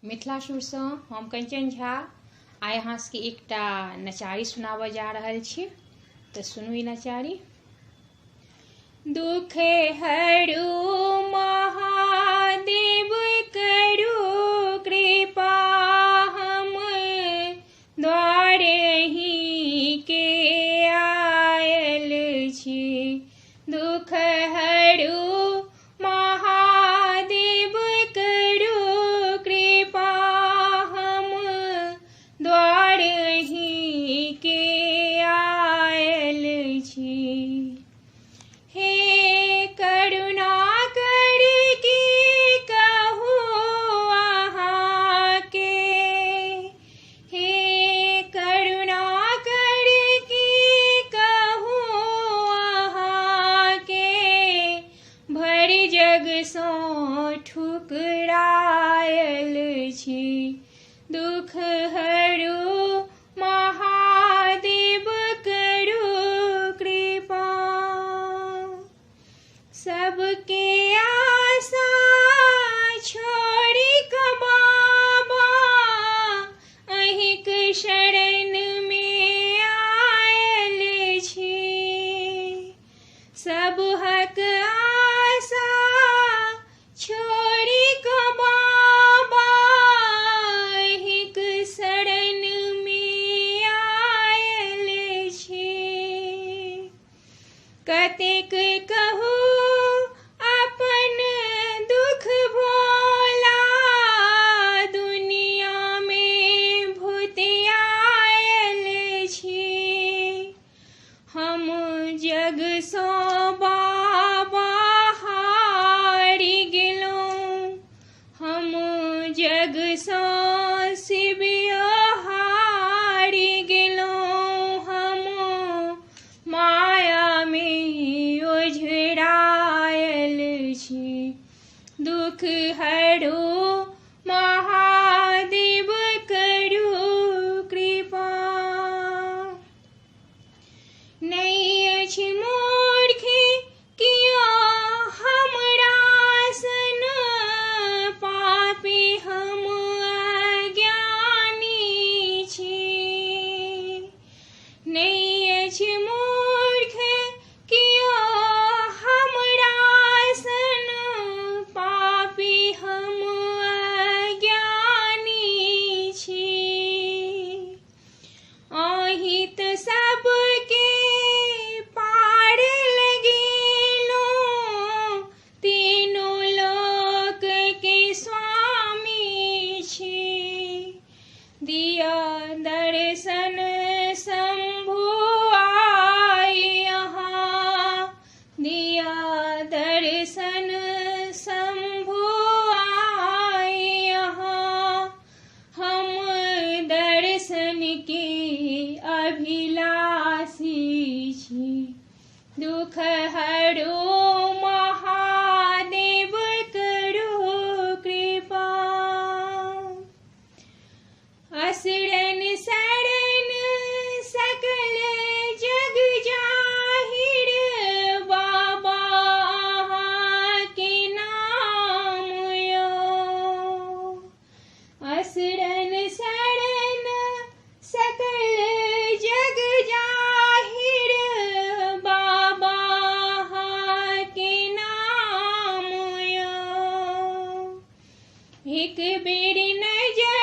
मिथिला सुरसँ हम कंचन झा आइ अहाँ सबके एकटा नचारी सुनाबऽ जा रहल छी। तऽ सुनू ई नचारी। दुख हरु महादेव करू कृपा, हम द्वारे ही के आयल छी। दुख हरु महादेव करू कृपा, हम द्वारे ही के आयल छी। हे करुणा करके कहू अहाँके, हे करुणा करके कहू अहाँके, भरि जग सँ ठुकरायल छी। दुख हरु महादेव करू कृपा। सबके आशा छोड़ि कऽ बाबा अहिंक शरण में आयल छी। सबहक आशा छोड़ि कऽ बाबा अहिंक शरण में आयल छी। कतेक कहू अपन दुख भोला, दुनिया में भूतियायल छी। हम जग सँ बाबा हारि गेलहुँ, हम जग सँ शिवियो हारि गेलहुँ। हम माया में ओझरायल छी। दुख हरु महादेव करू कृपा। नहि अछि मूर्ख कियो हमरा सन, पापी हम अज्ञानी छी। नहि अछि मूर्ख कियो हमरा सन, पापी हम अज्ञानी छी। अहीं तऽ सबके पार लगेलहुँ, तीनों लोक के स्वामी छी। दिअ दर्शन शंभु आइ अहाँ, दिअ दर्शन शंभु आइ अहाँ। हम दर्शन के अभिलाषी छी। दुख हरु महादेव करू कृपा। असुरन शरण सकल जग जाहिर, बाबा अहाँके नाम यो। असुरन शरण सकल जग जाहिर, बाबा अहाँके नाम यो। एक बेर नजर